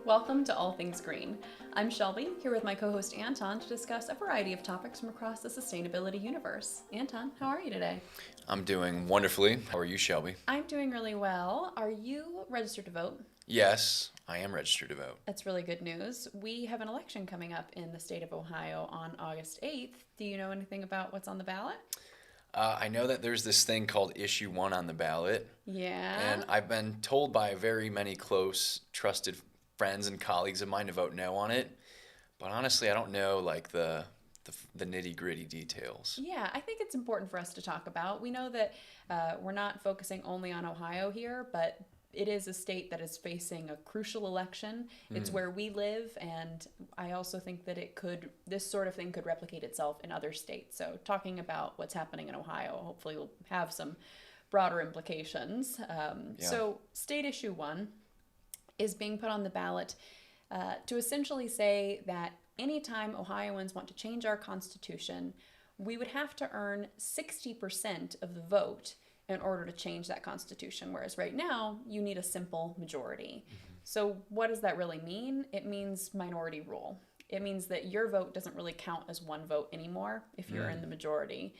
Welcome to All Things Green. I'm Shelby, here with my co-host Anton to discuss a variety of topics from across the sustainability universe. Anton, how are you today? I'm doing wonderfully. How are you, Shelby? I'm doing really well. Are you registered to vote? Yes, I am registered to vote. That's really good news. We have an election coming up in the state of Ohio on August 8th. Do you know anything about what's on the ballot? I know that there's this thing called Issue 1 on the ballot. Yeah. And I've been told by very many close, trusted friends and colleagues of mine to vote no on it. But honestly, I don't know like the nitty-gritty details. Yeah, I think it's important for us to talk about. We know that we're not focusing only on Ohio here, but it is a state that is facing a crucial election. It's where we live, and I also think that this sort of thing could replicate itself in other states. So talking about what's happening in Ohio hopefully will have some broader implications. So State Issue 1 is being put on the ballot to essentially say that anytime Ohioans want to change our Constitution, we would have to earn 60% of the vote in order to change that Constitution, whereas right now, you need a simple majority. So what does that really mean? It means minority rule. It means that your vote doesn't really count as one vote anymore if you're in the majority,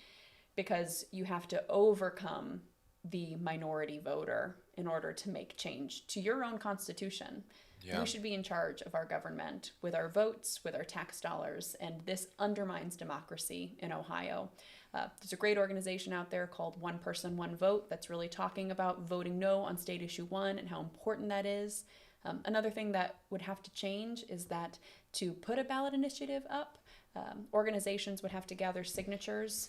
because you have to overcome the minority voter in order to make change to your own Constitution. Yeah. We should be in charge of our government with our votes, with our tax dollars, and this undermines democracy in Ohio. There's a great organization out there called One Person, One Vote that's really talking about voting no on State Issue 1 and how important that is. Another thing that would have to change is that to put a ballot initiative up, organizations would have to gather signatures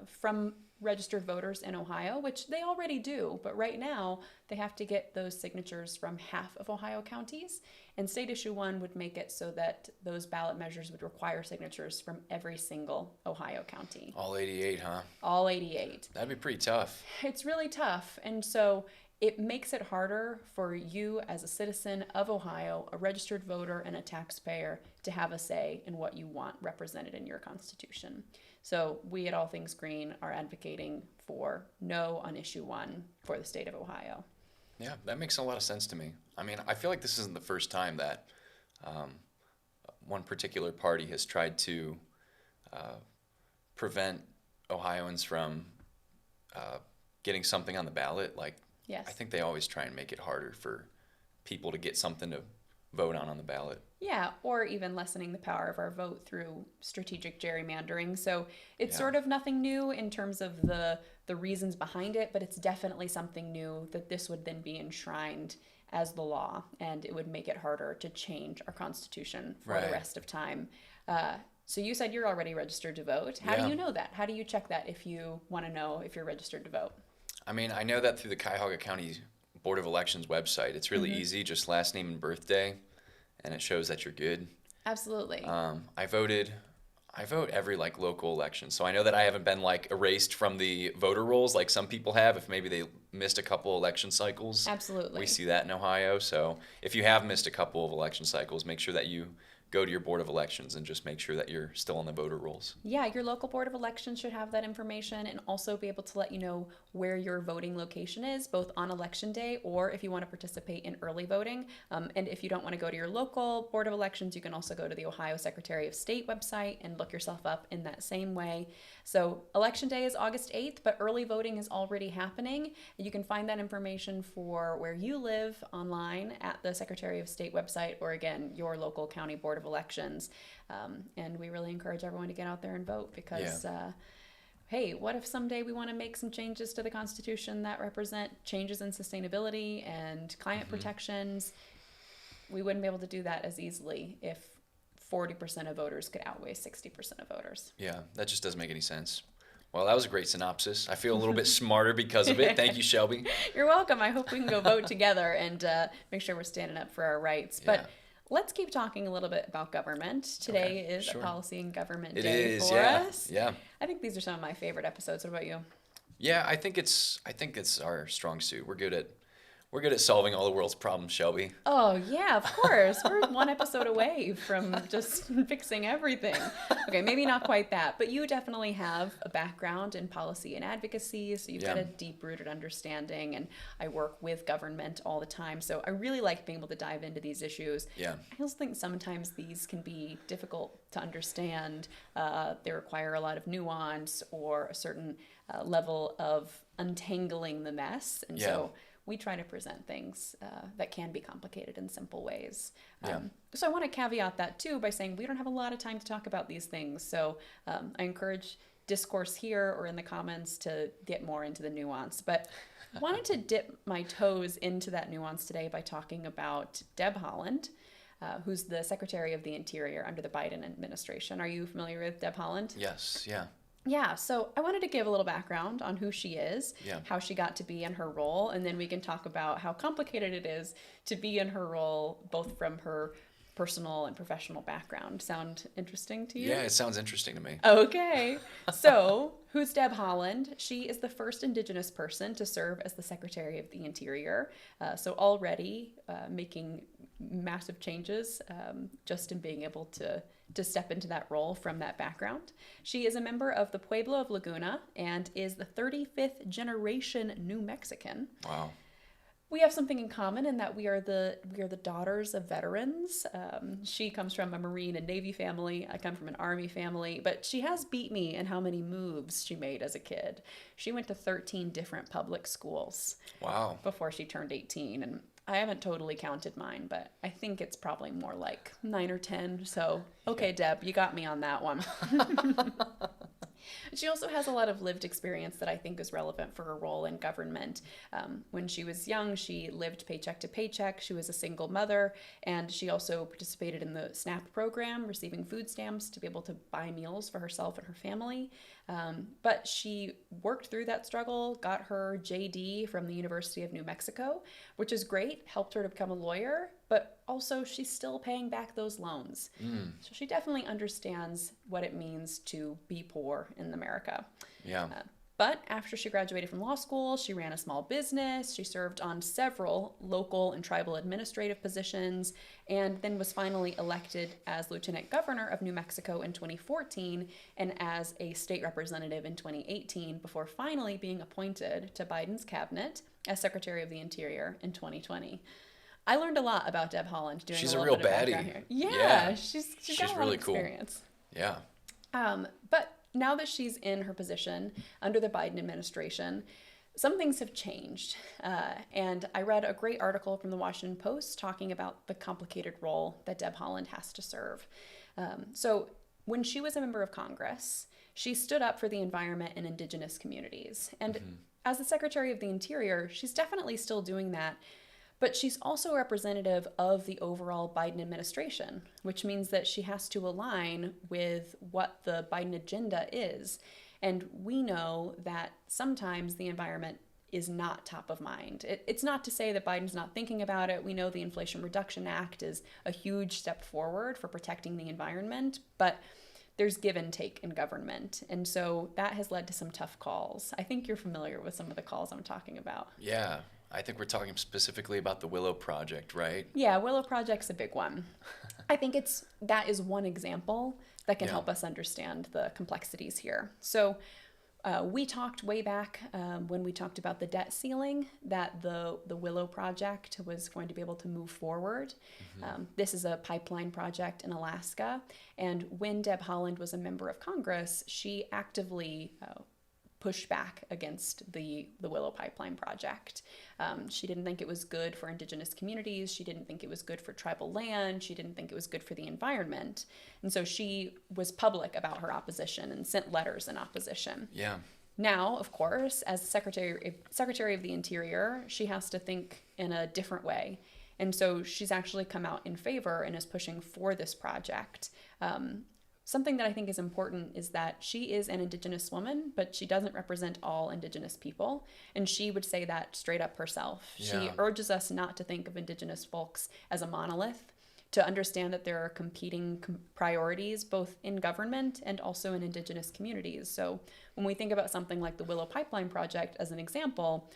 from registered voters in Ohio, which they already do, but right now they have to get those signatures from half of Ohio counties, and State Issue 1 would make it so that those ballot measures would require signatures from every single Ohio county. All 88, huh? All 88. That'd be pretty tough. It's really tough, and so it makes it harder for you as a citizen of Ohio, a registered voter and a taxpayer, to have a say in what you want represented in your Constitution. So we at All Things Green are advocating for no on Issue 1 for the state of Ohio. Yeah, that makes a lot of sense to me. I mean, I feel like this isn't the first time that one particular party has tried to prevent Ohioans from getting something on the ballot. Like, yes. I think they always try and make it harder for people to get something to vote on the ballot. Yeah, or even lessening the power of our vote through strategic gerrymandering. So it's sort of nothing new in terms of the reasons behind it, but it's definitely something new that this would then be enshrined as the law, and it would make it harder to change our Constitution for the rest of time. So you said you're already registered to vote. How do you know that? How do you check that if you want to know if you're registered to vote? I mean, I know that through the Cuyahoga County Board of Elections website. It's really easy, just last name and birthday, and it shows that you're good. Absolutely. I vote every like local election, so I know that I haven't been like erased from the voter rolls like some people have if maybe they missed a couple election cycles. Absolutely. We see that in Ohio, so if you have missed a couple of election cycles, make sure that you go to your Board of Elections and just make sure that you're still on the voter rolls. Yeah, your local Board of Elections should have that information and also be able to let you know where your voting location is, both on Election Day or if you want to participate in early voting. And if you don't want to go to your local Board of Elections, you can also go to the Ohio Secretary of State website and look yourself up in that same way. So Election Day is August 8th, but early voting is already happening. You can find that information for where you live online at the Secretary of State website or, again, your local county Board of Elections. And we really encourage everyone to get out there and vote because, hey, what if someday we want to make some changes to the Constitution that represent changes in sustainability and climate protections? We wouldn't be able to do that as easily if 40% of voters could outweigh 60% of voters. Yeah, that just doesn't make any sense. Well, that was a great synopsis. I feel a little bit smarter because of it. Thank you, Shelby. You're welcome. I hope we can go vote together and make sure we're standing up for our rights. But let's keep talking a little bit about government. Today is a policy and government day for us. Yeah. I think these are some of my favorite episodes. What about you? Yeah, I think it's our strong suit. We're good We're good at solving all the world's problems, Shelby. Oh, yeah, of course. We're one episode away from just fixing everything. Okay, maybe not quite that, but you definitely have a background in policy and advocacy, so you've got a deep-rooted understanding, and I work with government all the time, so I really like being able to dive into these issues. Yeah. I also think sometimes these can be difficult to understand. They require a lot of nuance or a certain level of untangling the mess, and so we try to present things that can be complicated in simple ways. So I want to caveat that too by saying we don't have a lot of time to talk about these things. So I encourage discourse here or in the comments to get more into the nuance. But I wanted to dip my toes into that nuance today by talking about Deb Haaland, who's the Secretary of the Interior under the Biden administration. Are you familiar with Deb Haaland? Yes, yeah. Yeah, so I wanted to give a little background on who she is, how she got to be in her role, and then we can talk about how complicated it is to be in her role, both from her personal and professional background. Sound interesting to you? Yeah, it sounds interesting to me. Okay, so who's Deb Haaland? She is the first Indigenous person to serve as the Secretary of the Interior, so already making massive changes just in being able to step into that role from that background. She is a member of the Pueblo of Laguna and is the 35th generation New Mexican. Wow. We have something in common in that we are the daughters of veterans. She comes from a Marine and Navy family. I come from an Army family, but she has beat me in how many moves she made as a kid. She went to 13 different public schools. Wow. Before she turned 18, and I haven't totally counted mine, but I think it's probably more like 9 or 10. So, okay, Deb, you got me on that one. She also has a lot of lived experience that I think is relevant for her role in government. When she was young, she lived paycheck to paycheck. She was a single mother, and she also participated in the SNAP program, receiving food stamps to be able to buy meals for herself and her family. But she worked through that struggle, got her JD from the University of New Mexico, which is great, helped her to become a lawyer, but also she's still paying back those loans. So she definitely understands what it means to be poor in America. Yeah. But after she graduated from law school, she ran a small business, she served on several local and tribal administrative positions, and then was finally elected as Lieutenant Governor of New Mexico in 2014 and as a state representative in 2018 before finally being appointed to Biden's cabinet as Secretary of the Interior in 2020. I learned a lot about Deb Haaland doing She's a a little real bit of background baddie. here. Yeah. She's got She's a lot really of cool. experience. Yeah. But now that she's in her position under the Biden administration, some things have changed. And I read a great article from the Washington Post talking about the complicated role that Deb Haaland has to serve. So when she was a member of Congress, she stood up for the environment and Indigenous communities. And as the Secretary of the Interior, she's definitely still doing that. But she's also a representative of the overall Biden administration, which means that she has to align with what the Biden agenda is. And we know that sometimes the environment is not top of mind. It's not to say that Biden's not thinking about it. We know the Inflation Reduction Act is a huge step forward for protecting the environment, but there's give and take in government. And so that has led to some tough calls. I think you're familiar with some of the calls I'm talking about. Yeah. I think we're talking specifically about the Willow Project, right? Yeah, Willow Project's a big one. I think that is one example that can help us understand the complexities here. So we talked way back when we talked about the debt ceiling that the Willow Project was going to be able to move forward. This is a pipeline project in Alaska, and when Deb Haaland was a member of Congress, she actively pushed back against the Willow Pipeline project. She didn't think it was good for Indigenous communities. She didn't think it was good for tribal land. She didn't think it was good for the environment. And so she was public about her opposition and sent letters in opposition. Yeah. Now, of course, as Secretary of the Interior, she has to think in a different way. And so she's actually come out in favor and is pushing for this project. Something that I think is important is that she is an Indigenous woman, but she doesn't represent all Indigenous people. And she would say that straight up herself. Yeah. She urges us not to think of Indigenous folks as a monolith, to understand that there are competing priorities both in government and also in Indigenous communities. So when we think about something like the Willow Pipeline Project as an example,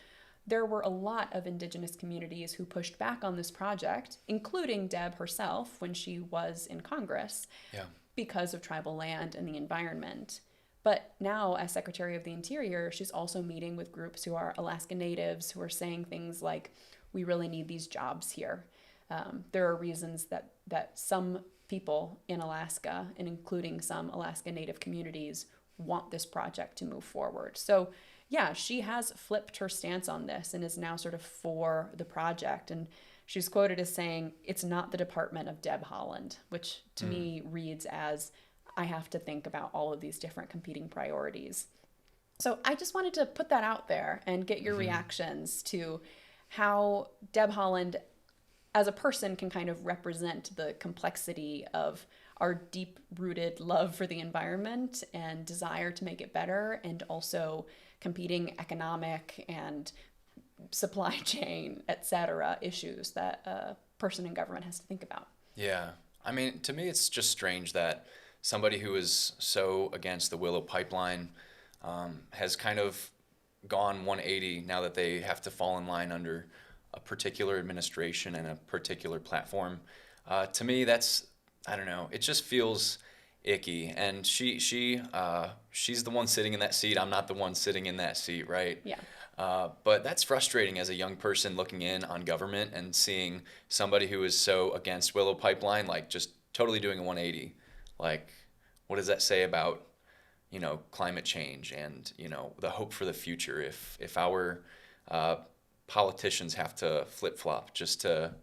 there were a lot of Indigenous communities who pushed back on this project, including Deb herself when she was in Congress, because of tribal land and the environment. But now, as Secretary of the Interior, she's also meeting with groups who are Alaska Natives, who are saying things like, we really need these jobs here. There are reasons that some people in Alaska, and including some Alaska Native communities, want this project to move forward. So yeah, she has flipped her stance on this and is now sort of for the project. And she's quoted as saying, it's not the department of Deb Haaland, which to me reads as, I have to think about all of these different competing priorities. So I just wanted to put that out there and get your reactions to how Deb Haaland as a person can kind of represent the complexity of our deep-rooted love for the environment and desire to make it better, and also competing economic and supply chain, etc. issues that a person in government has to think about. Yeah. I mean, to me, it's just strange that somebody who is so against the Willow pipeline has kind of gone 180 now that they have to fall in line under a particular administration and a particular platform. To me, that's, I don't know, it just feels icky. And she's the one sitting in that seat. I'm not the one sitting in that seat, right? Yeah. But that's frustrating as a young person looking in on government and seeing somebody who is so against Willow Pipeline, like just totally doing a 180. Like, what does that say about, climate change and, the hope for the future if our politicians have to flip-flop just to,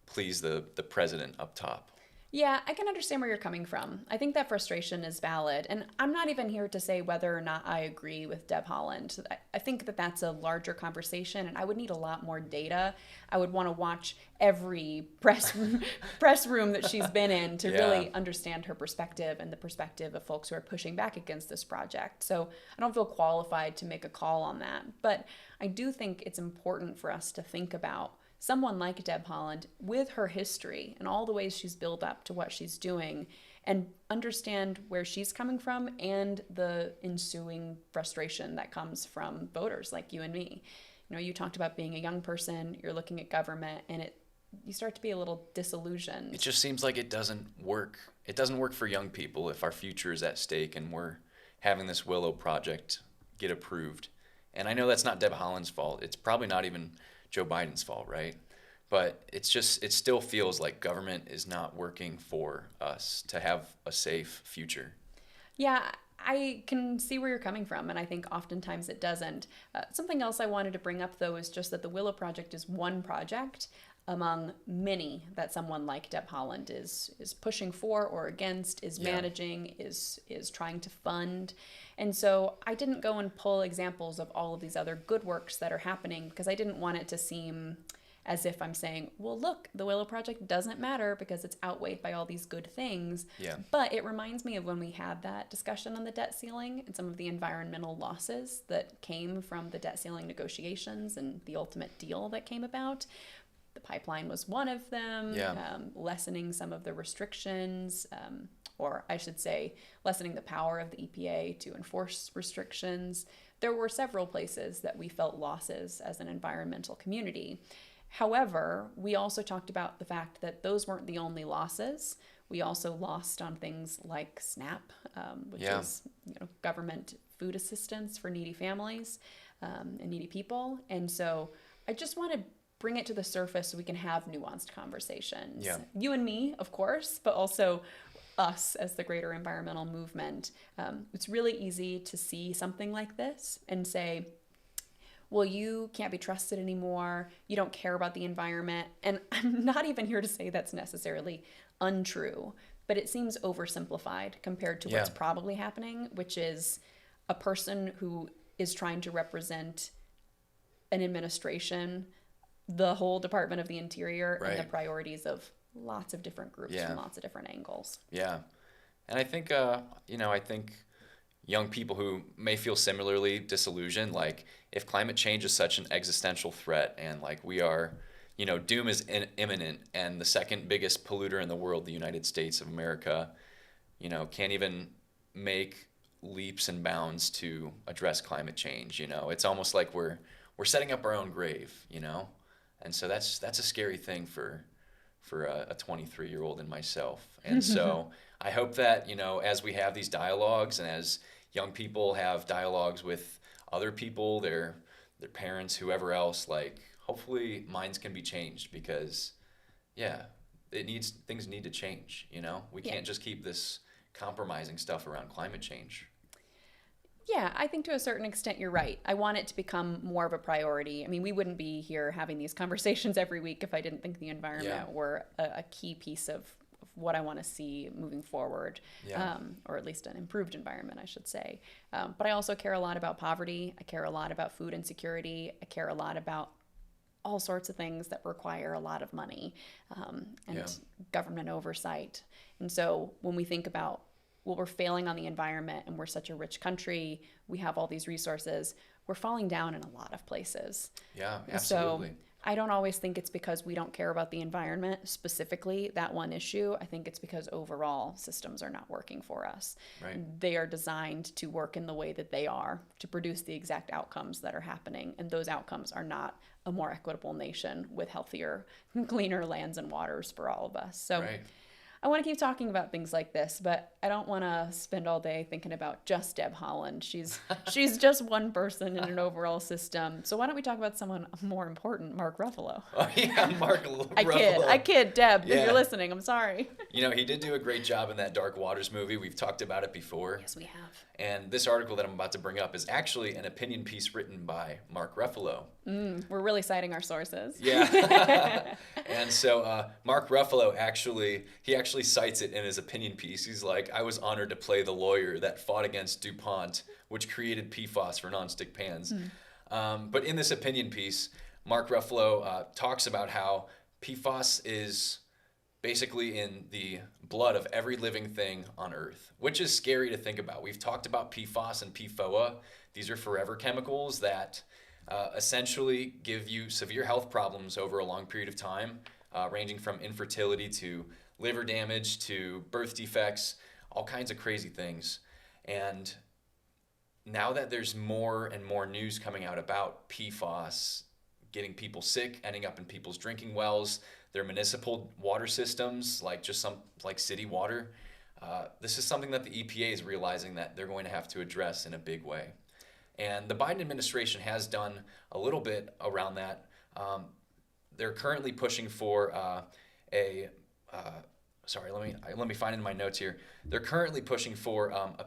please the president up top? Yeah, I can understand where you're coming from. I think that frustration is valid. And I'm not even here to say whether or not I agree with Deb Haaland. I think that that's a larger conversation, and I would need a lot more data. I would want to watch every press room that she's been in to really understand her perspective and the perspective of folks who are pushing back against this project. So I don't feel qualified to make a call on that. But I do think it's important for us to think about someone like Deb Haaland, with her history and all the ways she's built up to what she's doing, and understand where she's coming from and the ensuing frustration that comes from voters like you and me. You talked about being a young person, you're looking at government, and you start to be a little disillusioned. It just seems like it doesn't work. It doesn't work for young people if our future is at stake and we're having this Willow project get approved. And I know that's not Deb Haaland's fault. It's probably not even Joe Biden's fault, right? But it still feels like government is not working for us to have a safe future. Yeah, I can see where you're coming from, and I think oftentimes it doesn't. Something else I wanted to bring up, though, is just that the Willow Project is one project among many that someone like Deb Haaland is pushing for or against, is managing, is trying to fund. And so I didn't go and pull examples of all of these other good works that are happening because I didn't want it to seem as if I'm saying, well, look, the Willow Project doesn't matter because it's outweighed by all these good things. Yeah. But it reminds me of when we had that discussion on the debt ceiling and some of the environmental losses that came from the debt ceiling negotiations and the ultimate deal that came about. The pipeline was one of them, lessening some of the restrictions, or I should say, lessening the power of the EPA to enforce restrictions. There were several places that we felt losses as an environmental community. However, we also talked about the fact that those weren't the only losses. We also lost on things like SNAP, which is government food assistance for needy families and needy people. And so I just want to bring it to the surface so we can have nuanced conversations. Yeah. You and me, of course, but also us as the greater environmental movement. It's really easy to see something like this and say, well, you can't be trusted anymore. You don't care about the environment. And I'm not even here to say that's necessarily untrue, but it seems oversimplified compared to what's probably happening, which is a person who is trying to represent an administration, the whole Department of the Interior, and the priorities of lots of different groups from lots of different angles. Yeah. And I think, I think young people who may feel similarly disillusioned, like if climate change is such an existential threat and like we are, doom is imminent and the second biggest polluter in the world, the United States of America, can't even make leaps and bounds to address climate change. It's almost like we're we're setting up our own grave, and so that's a scary thing for a 23-year-old and myself. And so I hope that as we have these dialogues and as young people have dialogues with other people, their parents, whoever else, like hopefully minds can be changed, because things need to change. We can't just keep this compromising stuff around climate change. Yeah, I think to a certain extent you're right. I want it to become more of a priority. I mean, we wouldn't be here having these conversations every week if I didn't think the environment were a key piece of what I want to see moving forward, or at least an improved environment, I should say. But I also care a lot about poverty. I care a lot about food insecurity. I care a lot about all sorts of things that require a lot of money and government oversight. And so when we think about, well, we're failing on the environment and we're such a rich country, we have all these resources, we're falling down in a lot of places. Yeah, absolutely. So I don't always think it's because we don't care about the environment, specifically that one issue. I think it's because overall systems are not working for us. Right. They are designed to work in the way that they are to produce the exact outcomes that are happening. And those outcomes are not a more equitable nation with healthier, cleaner lands and waters for all of us. So Right. I want to keep talking about things like this, but I don't want to spend all day thinking about just Deb Haaland. She's just one person in an overall system. So why don't we talk about someone more important, Mark Ruffalo? Oh yeah, Mark Ruffalo. I kid, Deb. Yeah. If you're listening, I'm sorry. He did do a great job in that Dark Waters movie. We've talked about it before. Yes, we have. And this article that I'm about to bring up is actually an opinion piece written by Mark Ruffalo. We're really citing our sources. Yeah. And so Mark Ruffalo actually cites it in his opinion piece. He's like, I was honored to play the lawyer that fought against DuPont, which created PFAS for nonstick pans. But in this opinion piece, Mark Ruffalo talks about how PFAS is basically in the blood of every living thing on Earth, which is scary to think about. We've talked about PFAS and PFOA. These are forever chemicals that essentially give you severe health problems over a long period of time, ranging from infertility to liver damage to birth defects, all kinds of crazy things. And now that there's more and more news coming out about PFAS getting people sick, ending up in people's drinking wells, their municipal water systems, like city water, this is something that the EPA is realizing that they're going to have to address in a big way. And the Biden administration has done a little bit around that. They're currently pushing for let me find it in my notes here. They're currently pushing for a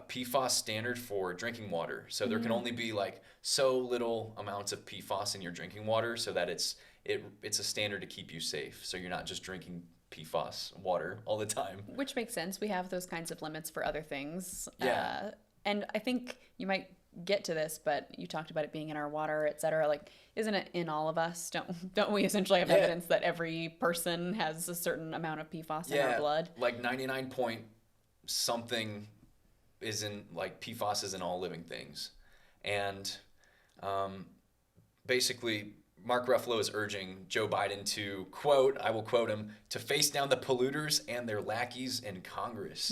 PFAS standard for drinking water. So there can only be like so little amounts of PFAS in your drinking water, so that it's a standard to keep you safe. So you're not just drinking PFAS water all the time. Which makes sense. We have those kinds of limits for other things. Yeah. And I think you might get to this, but you talked about it being in our water, et cetera. Like, isn't it in all of us? Don't we essentially have evidence that every person has a certain amount of PFAS in our blood? Like 99 point something is in, like, PFAS is in all living things. And basically Mark Ruffalo is urging Joe Biden to, quote, I will quote him, to face down the polluters and their lackeys in Congress.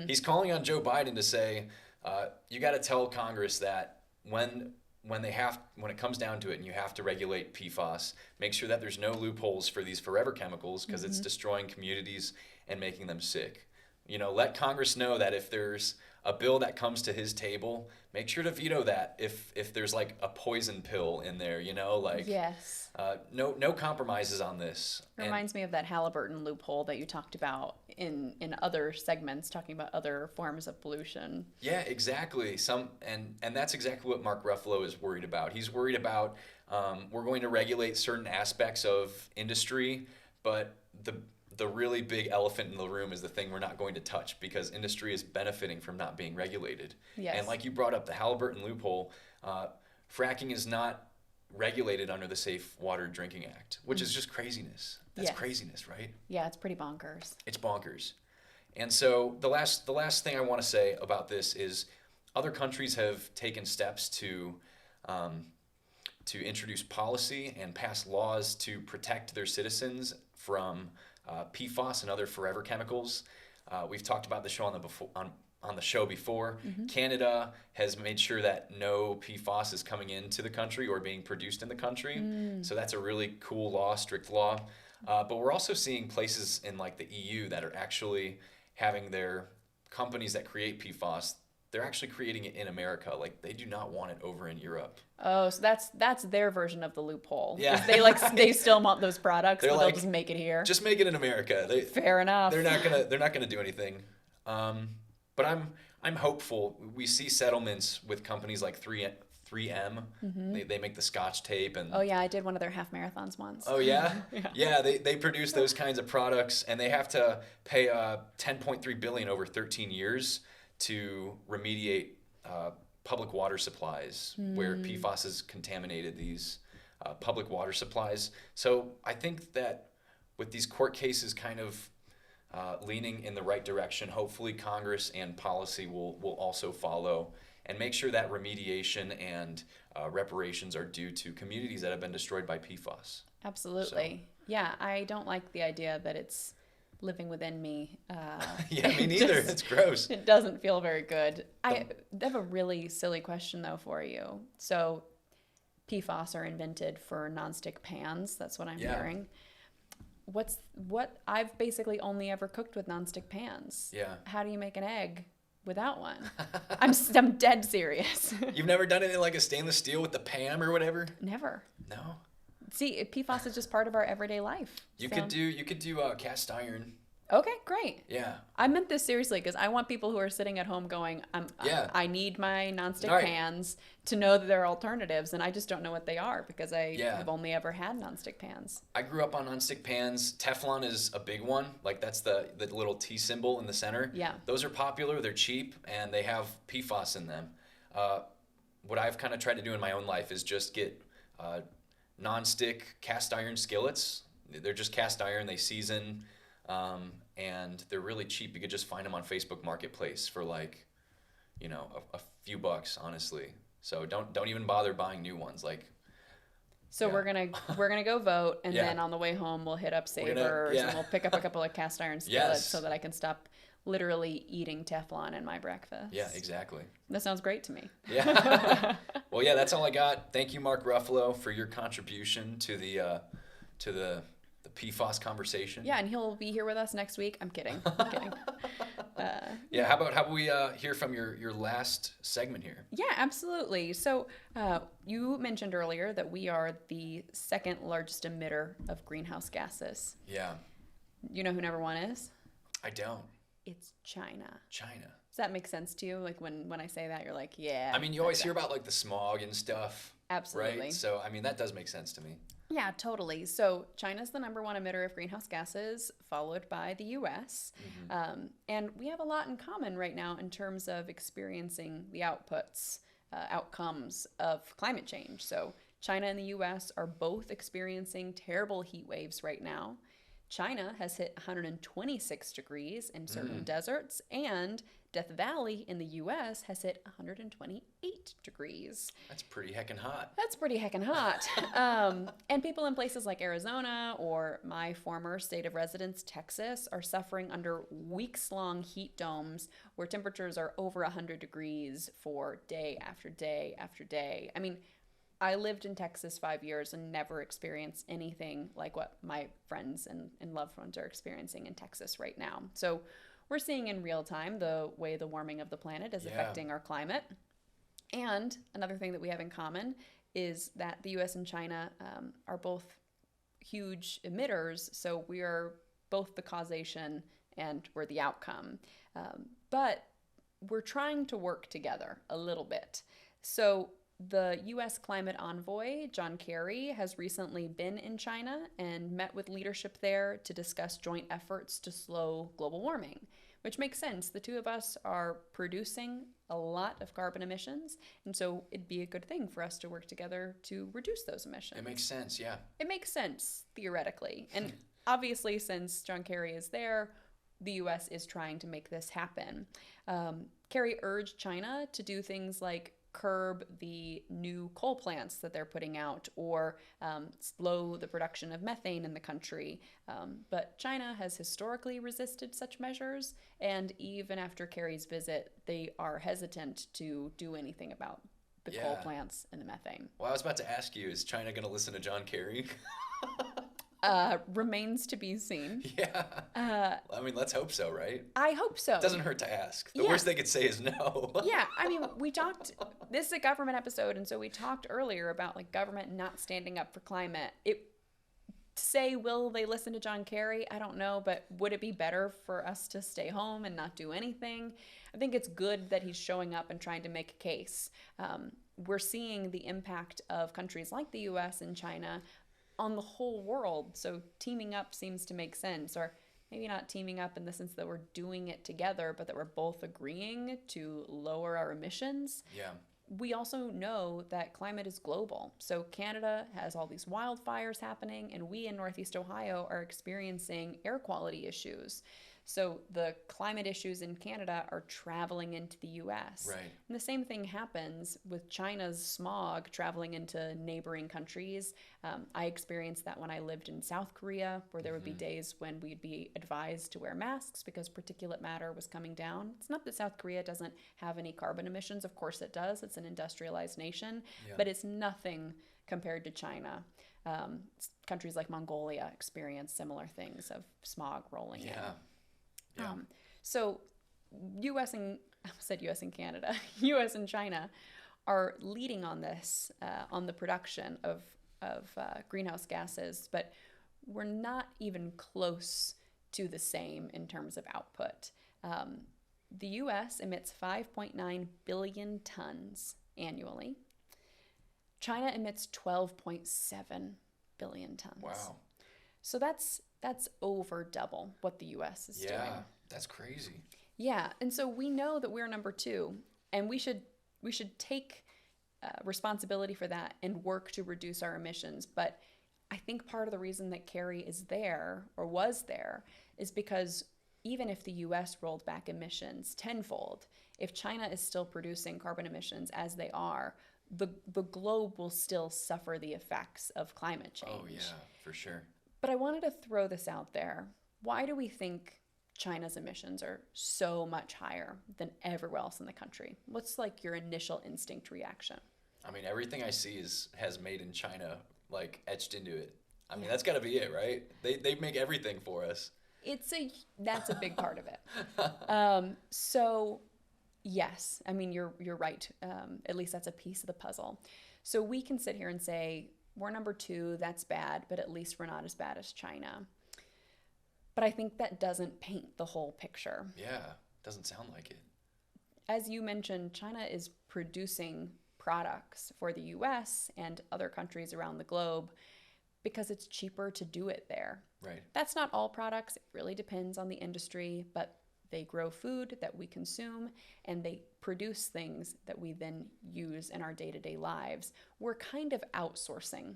He's calling on Joe Biden to say, you got to tell Congress that when it comes down to it and you have to regulate PFAS, make sure that there's no loopholes for these forever chemicals, because it's destroying communities and making them sick. Let Congress know that if there's a bill that comes to his table, make sure to veto that if there's like a poison pill in there, Yes. No compromises on this. Reminds me of that Halliburton loophole that you talked about in other segments, talking about other forms of pollution. Yeah, exactly. And that's exactly what Mark Ruffalo is worried about. He's worried about we're going to regulate certain aspects of industry, but the really big elephant in the room is the thing we're not going to touch, because industry is benefiting from not being regulated. Yes. And like you brought up, the Halliburton loophole, fracking is not regulated under the Safe Water Drinking Act, which is just craziness. That's craziness, right? Yeah, it's pretty bonkers. It's bonkers. And so the last thing I want to say about this is other countries have taken steps to introduce policy and pass laws to protect their citizens from PFAS and other forever chemicals. We've talked about the show on the show before. Canada has made sure that no PFAS is coming into the country or being produced in the country. So that's a really cool law, strict law. But we're also seeing places in like the EU that are actually having their companies that create PFAS, they're actually creating it in America. Like they do not want it over in Europe. Oh, so that's their version of the loophole. Yeah. They still want those products, They're but like, they'll just make it here. Just make it in America. Fair enough. They're not gonna do anything. But I'm hopeful. We see settlements with companies like 3M. They make the Scotch tape and. Oh yeah, I did one of their half marathons once. Oh yeah, yeah. They produce those kinds of products, and they have to pay $10.3 billion over 13 years to remediate public water supplies where PFAS has contaminated these public water supplies. So I think that with these court cases kind of leaning in the right direction, hopefully Congress and policy will also follow and make sure that remediation and reparations are due to communities that have been destroyed by PFAS. Absolutely. So. Yeah, I don't like the idea that it's living within me. Yeah, me neither. It's gross. It doesn't feel very good. I have a really silly question, though, for you. So PFAS are invented for nonstick pans. That's what I'm hearing. What I've basically only ever cooked with nonstick pans. Yeah. How do you make an egg without one? I'm dead serious. You've never done it in like a stainless steel with the PAM or whatever? Never. No. See, PFAS is just part of our everyday life. You could do cast iron. Okay, great. Yeah. I meant this seriously because I want people who are sitting at home going, I need my nonstick pans to know that there are alternatives, and I just don't know what they are because I have only ever had nonstick pans. I grew up on nonstick pans. Teflon is a big one. Like that's the little T symbol in the center. Yeah. Those are popular. They're cheap, and they have PFAS in them. What I've kind of tried to do in my own life is just get nonstick cast iron skillets. They're just cast iron. They season. And they're really cheap. You could just find them on Facebook Marketplace for like, a few bucks, honestly. So don't even bother buying new ones. Like, so we're gonna go vote, and then on the way home we'll hit up Savers and we'll pick up a couple of cast iron skillets so that I can stop literally eating Teflon in my breakfast. Yeah, exactly. That sounds great to me. Yeah. Well, yeah, that's all I got. Thank you, Mark Ruffalo, for your contribution to the PFAS conversation. Yeah, and he'll be here with us next week. I'm kidding. Yeah, how about we hear from your last segment here? Yeah, absolutely. So you mentioned earlier that we are the second largest emitter of greenhouse gases. Yeah. You know who number one is? I don't. It's China. China. Does that make sense to you? Like when I say that, you're like, yeah. I mean, you always hear about like the smog and stuff. Absolutely. Right? So, I mean, that does make sense to me. Yeah, totally. So China's the number one emitter of greenhouse gases, followed by the U.S. And we have a lot in common right now in terms of experiencing the outcomes of climate change. So China and the U.S. are both experiencing terrible heat waves right now. China has hit 126 degrees in certain deserts, and Death Valley in the U.S. has hit 128 degrees. That's pretty heckin' hot. That's pretty heckin' hot. And people in places like Arizona or my former state of residence, Texas, are suffering under weeks-long heat domes where temperatures are over 100 degrees for day after day after day. I mean, I lived in Texas 5 years and never experienced anything like what my friends and loved ones are experiencing in Texas right now. So we're seeing in real time the way the warming of the planet is affecting our climate. And another thing that we have in common is that the U.S. and China are both huge emitters, so we are both the causation and we're the outcome. But we're trying to work together a little bit. So the U.S. climate envoy, John Kerry, has recently been in China and met with leadership there to discuss joint efforts to slow global warming, which makes sense. The two of us are producing a lot of carbon emissions, and so it'd be a good thing for us to work together to reduce those emissions. It makes sense, yeah. It makes sense, theoretically. And obviously, since John Kerry is there, the U.S. is trying to make this happen. Kerry urged China to do things like curb the new coal plants that they're putting out or slow the production of methane in the country. But China has historically resisted such measures, and even after Kerry's visit, they are hesitant to do anything about the coal plants and the methane. Well, I was about to ask you, is China going to listen to John Kerry? Remains to be seen. Yeah. I mean, let's hope so, right? I hope so. It doesn't hurt to ask. The worst they could say is no. Yeah, I mean, this is a government episode, and so we talked earlier about like government not standing up for climate. Will they listen to John Kerry? I don't know, but would it be better for us to stay home and not do anything? I think it's good that he's showing up and trying to make a case. We're seeing the impact of countries like the US and China on the whole world, so teaming up seems to make sense, or maybe not teaming up in the sense that we're doing it together, but that we're both agreeing to lower our emissions. Yeah. We also know that climate is global. So Canada has all these wildfires happening, and we in Northeast Ohio are experiencing air quality issues. So the climate issues in Canada are traveling into the US. Right. And the same thing happens with China's smog traveling into neighboring countries. I experienced that when I lived in South Korea, where there would be days when we'd be advised to wear masks because particulate matter was coming down. It's not that South Korea doesn't have any carbon emissions. Of course it does. It's an industrialized nation, but it's nothing compared to China. Countries like Mongolia experience similar things of smog rolling in. Yeah. So U.S. and Canada, U.S. and China are leading on this, on the production of greenhouse gases, but we're not even close to the same in terms of output. The U.S. emits 5.9 billion tons annually. China emits 12.7 billion tons. Wow. So that's over double what the U.S. is doing. Yeah, that's crazy. Yeah, and so we know that we're number 2, and we should take responsibility for that and work to reduce our emissions. But I think part of the reason that Kerry is there or was there is because even if the U.S. rolled back emissions tenfold, if China is still producing carbon emissions as they are, the globe will still suffer the effects of climate change. Oh yeah, for sure. But I wanted to throw this out there. Why do we think China's emissions are so much higher than everywhere else in the country? What's like your initial instinct reaction? I mean, everything I see has made in China like etched into it. I mean, that's got to be it, right? They make everything for us. That's a big part of it. So yes, I mean you're right. At least that's a piece of the puzzle. So we can sit here and say, we're number 2, that's bad, but at least we're not as bad as China. But I think that doesn't paint the whole picture. Yeah, doesn't sound like it. As you mentioned, China is producing products for the US and other countries around the globe because it's cheaper to do it there. Right. That's not all products. It really depends on the industry, but they grow food that we consume, and they produce things that we then use in our day-to-day lives. We're kind of outsourcing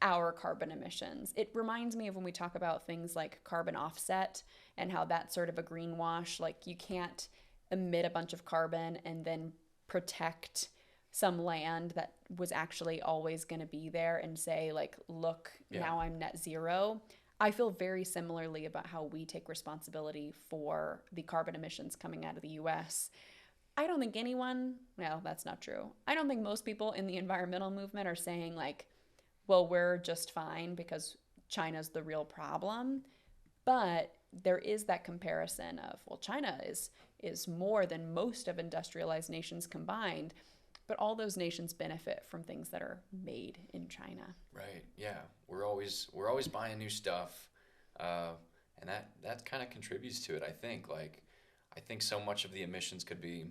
our carbon emissions. It reminds me of when we talk about things like carbon offset and how that's sort of a greenwash. Like you can't emit a bunch of carbon and then protect some land that was actually always going to be there and say like, look, now I'm net zero. I feel very similarly about how we take responsibility for the carbon emissions coming out of the US. I don't think that's not true. I don't think most people in the environmental movement are saying like, well, we're just fine because China's the real problem. But there is that comparison of, well, China is more than most of industrialized nations combined, but all those nations benefit from things that are made in China. Right. Yeah. We're always buying new stuff, and that kind of contributes to it. I think so much of the emissions could be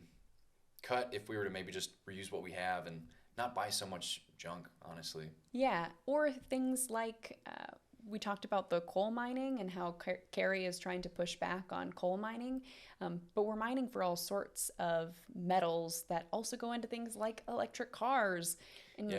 cut if we were to maybe just reuse what we have and not buy so much junk. Honestly. Yeah. Or things like we talked about the coal mining and how Kerry is trying to push back on coal mining, but we're mining for all sorts of metals that also go into things like electric cars. And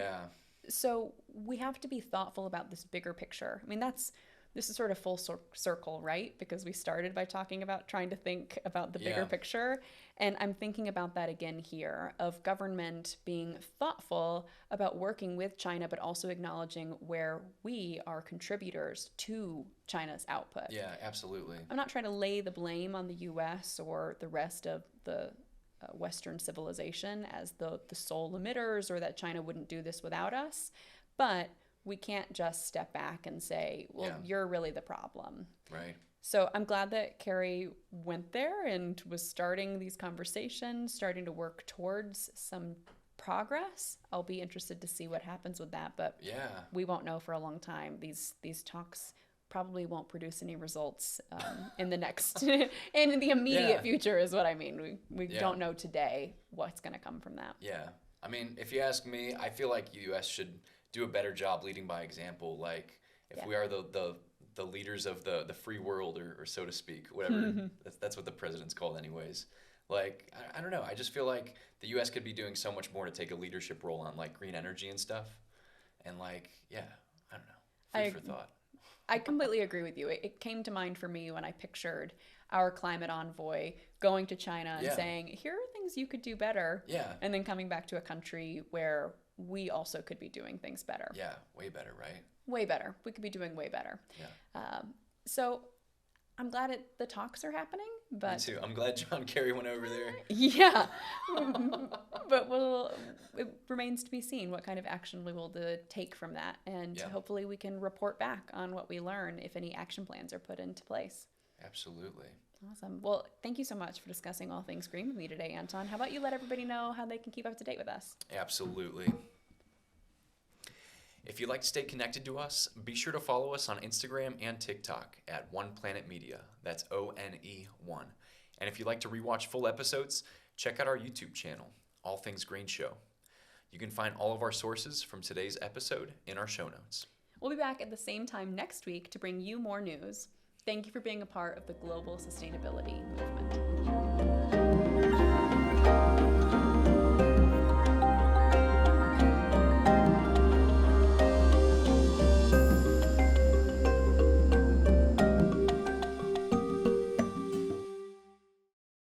so we have to be thoughtful about this bigger picture. I mean, that's this is sort of full circle, right? Because we started by talking about trying to think about the bigger Yeah. picture. And I'm thinking about that again here, of government being thoughtful about working with China, but also acknowledging where we are contributors to China's output. Yeah, absolutely. I'm not trying to lay the blame on the US or the rest of the Western civilization as the sole emitters, or that China wouldn't do this without us. But we can't just step back and say, well, Yeah. you're really the problem. Right. So I'm glad that Kerry went there and was starting these conversations, starting to work towards some progress. I'll be interested to see what happens with that, but Yeah. we won't know for a long time. These talks probably won't produce any results in the next, in the immediate Yeah. future is what I mean. We Yeah. don't know today what's going to come from that. Yeah. I mean, if you ask me, I feel like U.S. should do a better job leading by example. Like, if Yeah. we are the leaders of the free world, or so to speak, whatever, that's what the president's called anyways. Like, I don't know. I just feel like the U.S. could be doing so much more to take a leadership role on, like, green energy and stuff. And, like, yeah, I don't know. Food for thought. I completely agree with you. It came to mind for me when I pictured our climate envoy going to China and Yeah. saying, here are things you could do better. Yeah. And then coming back to a country where we also could be doing things better. Yeah, way better, right? Way better. We could be doing way better. Yeah. So I'm glad the talks are happening. But Me too. I'm glad John Kerry went over there. Yeah. But it remains to be seen what kind of action we will take from that. And Yeah. hopefully we can report back on what we learn if any action plans are put into place. Absolutely. Awesome. Well, thank you so much for discussing all things green with me today, Anton. How about you let everybody know how they can keep up to date with us? Absolutely. If you'd like to stay connected to us, be sure to follow us on Instagram and TikTok at One Planet Media. That's ONE1. And if you'd like to rewatch full episodes, check out our YouTube channel, All Things Green Show. You can find all of our sources from today's episode in our show notes. We'll be back at the same time next week to bring you more news. Thank you for being a part of the global sustainability movement.